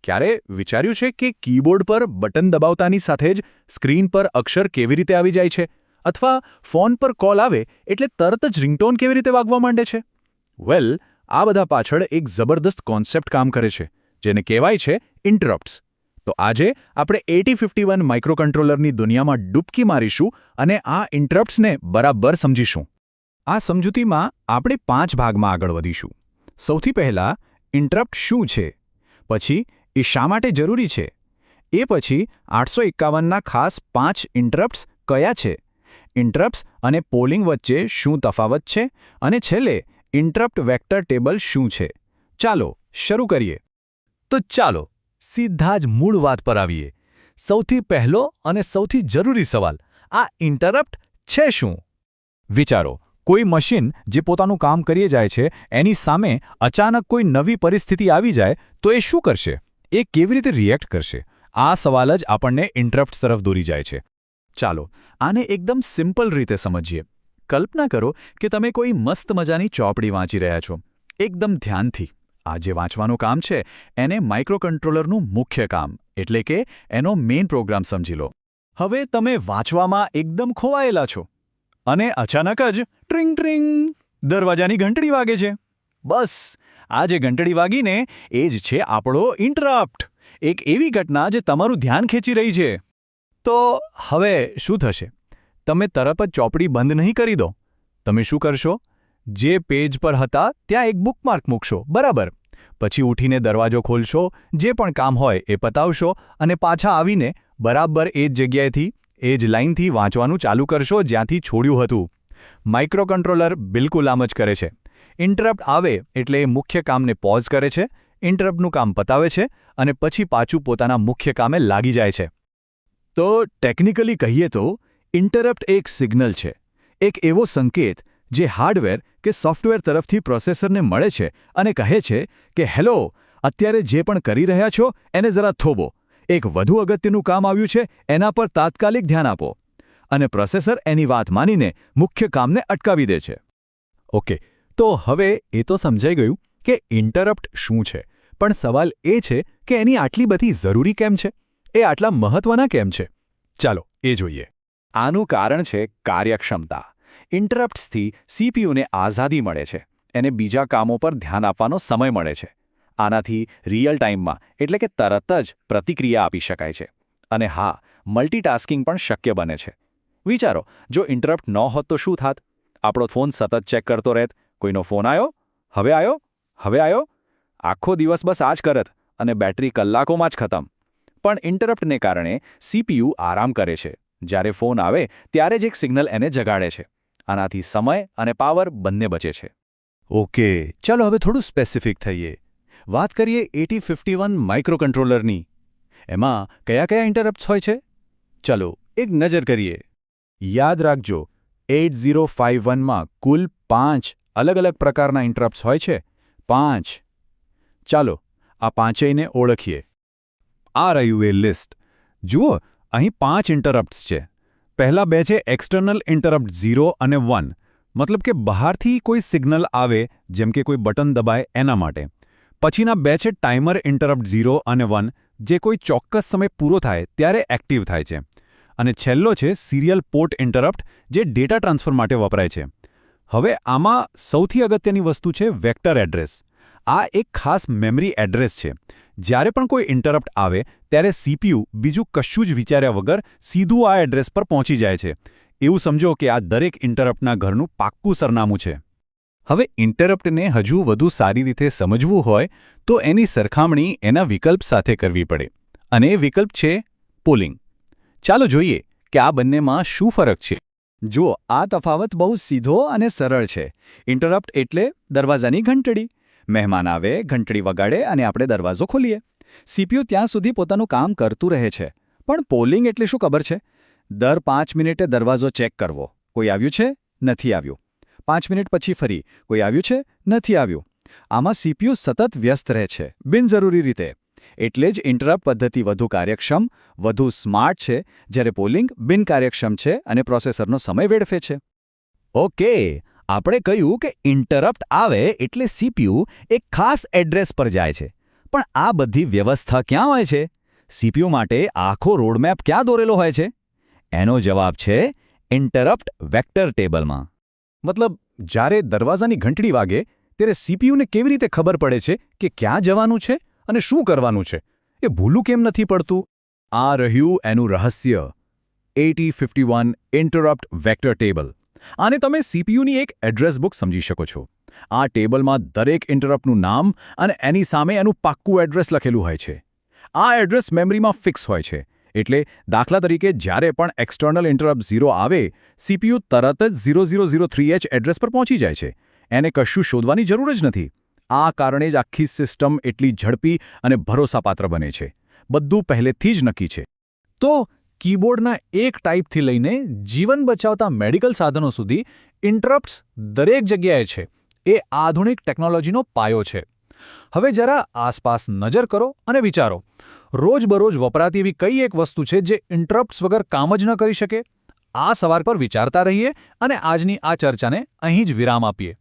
ક્યારે વિચાર્યું છે કે કીબોર્ડ પર બટન દબાવતાની સાથે જ સ્ક્રીન પર અક્ષર કેવી રીતે આવી જાય છે અથવા ફોન પર કોલ આવે એટલે તરત જ રિંગટોન કેવી રીતે વાગવા માંડે છે? વેલ, આ બધા પાછળ એક જબરદસ્ત કોન્સેપ્ટ કામ કરે છે, જેને કહેવાય છે ઇન્ટરપ્ટ્સ. તો આજે આપણે 8051 માઇક્રોકન્ટ્રોલરની દુનિયામાં ડૂબકી મારીશું અને આ ઇન્ટરપ્ટ્સને બરાબર સમજીશું. આ સમજૂતીમાં આપણે 5 ભાગમાં આગળ વધીશું. સૌથી પહેલાં, ઇન્ટરપ્ટ શું છે? પછી એ શા માટે જરૂરી છે? એ પછી 851ના ખાસ 5 ઇન્ટરપ્ટ્સ કયા છે? ઇન્ટરપ્ટ્સ અને પોલિંગ વચ્ચે શું તફાવત છે? અને છેલ્લે ઇન્ટરપ્ટ વેક્ટર ટેબલ શું છે? ચાલો શરૂ કરીએ. તો ચાલો સીધા જ મૂળ વાત પર આવીએ. સૌથી પહેલો અને સૌથી જરૂરી સવાલ, આ ઇન્ટરપ્ટ છે શું? વિચારો, કોઈ મશીન જે પોતાનું કામ કરીએ જાય છે, એની સામે અચાનક કોઈ નવી પરિસ્થિતિ આવી જાય તો એ શું કરશે? એ કેવી રીતે રિએક્ટ કરશે? આ સવાલ જ આપણને ઇન્ટરપ્ટ્સ તરફ દોરી જાય છે. ચાલો આને એકદમ સિમ્પલ રીતે સમજીએ. કલ્પના કરો કે તમે કોઈ મસ્ત મજાની ચોપડી વાંચી રહ્યા છો, એકદમ ધ્યાનથી. આ જે વાંચવાનું કામ છે એને માઇક્રોકન્ટ્રોલરનું મુખ્ય કામ એટલે કે એનો મેઇન પ્રોગ્રામ સમજી લો. હવે તમે વાંચવામાં એકદમ ખોવાયેલા છો અને અચાનક જ ટ્રિંગ ટ્રિંગ દરવાજાની ઘંટડી વાગે છે. બસ આ જે ઘંટડી વાગીને એ જ છે આપણો ઇન્ટરપ્ટ. એક એવી ઘટના જે તમારું ધ્યાન ખેંચી રહી છે. તો હવે શું થશે? તમે તરત જ ચોપડી બંધ નહીં કરી દો. તમે શું કરશો? જે પેજ પર હતા ત્યાં એક બુકમાર્ક મૂકશો, બરાબર? પછી ઉઠીને દરવાજો ખોલશો, જે પણ કામ હોય એ પતાવશો અને પાછા આવીને બરાબર એ જ જગ્યાએથી એ જ લાઇનથી વાંચવાનું ચાલુ કરશો જ્યાંથી છોડ્યું હતું. માઇક્રોકન્ટ્રોલર બિલકુલ આમ જ કરે છે. ઇન્ટરપ્ટ આવે એટલે એ મુખ્ય કામને પોઝ કરે છે, ઇન્ટરપ્ટનું કામ પતાવે છે અને પછી પાછું પોતાના મુખ્ય કામે લાગી જાય છે. તો ટેકનિકલી કહીએ તો ઇન્ટરપ્ટ એક સિગ્નલ છે, એક એવો સંકેત જે હાર્ડવેર કે સોફ્ટવેર તરફથી પ્રોસેસરને મળે છે અને કહે છે કે હેલો, અત્યારે જે પણ કરી રહ્યા છો એને જરા થોભો. એક વધુ અગત્યનું કામ આવ્યું છે, એના પર તાત્કાલિક ધ્યાન આપો. અને પ્રોસેસર એની વાત માનીને મુખ્ય કામને અટકાવી દે છે. ઓકે, તો હવે એ તો સમજાઈ ગયું કે ઇન્ટરપ્ટ શું છે, પણ સવાલ એ છે કે એની આટલી બધી જરૂરી કેમ છે? એ આટલા મહત્વના કેમ છે? ચાલો એ જોઈએ. આનું કારણ છે કાર્યક્ષમતા. ઇન્ટરપ્ટ્સથી સીપીયુને આઝાદી મળે છે, એને બીજા કામો પર ધ્યાન આપવાનો સમય મળે છે. આનાથી રિયલ ટાઈમમાં એટલે કે તરત જ પ્રતિક્રિયા આપી શકાય છે. અને હા, મલ્ટીટાસ્કિંગ પણ શક્ય બને છે. વિચારો, જો ઇન્ટરપ્ટ ન હોત તો શું થાત? આપણો ફોન સતત ચેક કરતો રહેત, કોઈનો ફોન આવ્યો, હવે આવ્યો, હવે આવ્યો. આખો દિવસ બસ આ જ કરત અને બેટરી કલાકોમાં જ ખતમ. પણ ઇન્ટરપ્ટને કારણે સીપીયુ આરામ કરે છે. જ્યારે ફોન આવે ત્યારે જ એક સિગ્નલ એને જગાડે છે. આનાથી સમય અને પાવર બંને બચે છે. ઓકે, ચાલો હવે થોડું સ્પેસિફિક થઈએ. વાત કરીએ 8051 માઇક્રોકન્ટ્રોલરની. એમાં કયા કયા ઇન્ટરપ્ટ્સ હોય છે? ચલો એક નજર કરીએ. યાદ રાખજો, 8051માં કુલ 5 અલગ અલગ પ્રકારના ઇન્ટરપ્ટ્સ હોય છે. 5. ચાલો આ પાંચેયને ઓળખીએ. આ રહ્યું એ લિસ્ટ. જુઓ, અહીં 5 ઇન્ટરપ્ટ્સ છે. પહેલા 2 છે એક્સટર્નલ ઇન્ટરપ્ટ 0 અને 1, મતલબ કે બહારથી કોઈ સિગ્નલ આવે જેમ કે કોઈ બટન દબાય એના માટે. પછીના 2 છે ટાઈમર ઇન્ટરપ્ટ 0 અને 1, જે કોઈ ચોક્કસ સમય પૂરો થાય ત્યારે એક્ટિવ થાય છે. અને છેલ્લો છે સિરિયલ પોર્ટ ઇન્ટરપ્ટ, જે ડેટા ટ્રાન્સફર માટે વપરાય છે. હવે આમાં સૌથી અગત્યની વસ્તુ છે વેક્ટર એડ્રેસ. આ એક ખાસ મેમરી એડ્રેસ છે. જ્યારે પણ કોઈ ઇન્ટરપ્ટ આવે ત્યારે સીપીયુ બીજું કશું જ વિચાર્યા વગર સીધું આ એડ્રેસ પર પહોંચી જાય છે. એવું સમજો કે આ દરેક ઇન્ટરપ્ટના ઘરનું પાક્કું સરનામું છે. હવે ઇન્ટરપ્ટને હજુ વધુ સારી રીતે સમજવું હોય તો એની સરખામણી એના વિકલ્પ સાથે કરવી પડે. અને એ વિકલ્પ છે પોલિંગ. ચાલો જોઈએ કે આ બંનેમાં શું ફરક છે. જુઓ, આ તફાવત બહુ સીધો અને સરળ છે. ઇન્ટરપ્ટ એટલે દરવાજાની ઘંટડી. મહેમાન આવે, ઘંટડી વગાડે અને આપણે દરવાજો ખોલીએ. સીપીયુ ત્યાં સુધી પોતાનું કામ કરતું રહે છે. પણ પોલિંગ એટલે શું ખબર છે? દર 5 મિનિટે દરવાજો ચેક કરવો. કોઈ આવ્યું છે? નથી આવ્યું. 5 મિનિટ પછી ફરી કોઈ આવ્યું છે? નથી આવ્યું. આમાં સીપીયુ સતત વ્યસ્ત રહે છે, બિનજરૂરી રીતે. એટલે જ ઇન્ટરપ્ટ પદ્ધતિ વધુ કાર્યક્ષમ, વધુ સ્માર્ટ છે, જ્યારે પોલિંગ બિનકાર્યક્ષમ છે અને પ્રોસેસરનો સમય વેડફે છે. ઓકે, આપણે કહ્યું કે ઇન્ટરપ્ટ આવે એટલે સીપીયુ એક ખાસ એડ્રેસ પર જાય છે. પણ આ બધી વ્યવસ્થા ક્યાં હોય છે? સીપીયુ માટે આખો રોડમેપ ક્યાં દોરેલો હોય છે? એનો જવાબ છે ઇન્ટરપ્ટ વેક્ટર ટેબલમાં. મતલબ જ્યારે દરવાજાની ઘંટડી વાગે ત્યારે સીપીયુને કેવી રીતે ખબર પડે છે કે ક્યાં જવાનું છે અને શું કરવાનું છે? એ ભૂલું કેમ નથી પડતું? આ રહ્યું એનું રહસ્ય. 8051 ઇન્ટરપ્ટ વેક્ટર ટેબલ. આને તમે સીપીયુની એક એડ્રેસ બુક સમજી શકો છો. આ ટેબલમાં દરેક ઇન્ટરપ્ટનું નામ અને એની સામે એનું પાક્કું એડ્રેસ લખેલું હોય છે. આ એડ્રેસ મેમરીમાં ફિક્સ હોય છે. એટલે દાખલા તરીકે જ્યારે પણ એક્સટર્નલ ઇન્ટરપ્ટ 0 આવે, સીપીયુ તરત જ 0003H એડ્રેસ પર પહોંચી જાય છે. એને કશું શોધવાની જરૂર જ નથી. આ કારણે જ આખી સિસ્ટમ એટલી ઝડપી અને ભરોસાપાત્ર બને છે. બધું પહેલેથી જ નક્કી છે. તો કીબોર્ડના એક ટાઈપથી લઈને જીવન બચાવતા મેડિકલ સાધનો સુધી ઇન્ટરપ્ટ્સ દરેક જગ્યાએ છે. એ આધુનિક ટેકનોલોજીનો પાયો છે. હવે જરા આસપાસ નજર કરો અને વિચારો, રોજબરોજ વપરાતી એવી કઈ એક વસ્તુ છે જે ઇન્ટરપ્ટ્સ વગર કામ જ ન કરી શકે? આ સવાલ પર વિચારતા રહીએ અને આજની આ ચર્ચાને અહીં જ વિરામ આપીએ.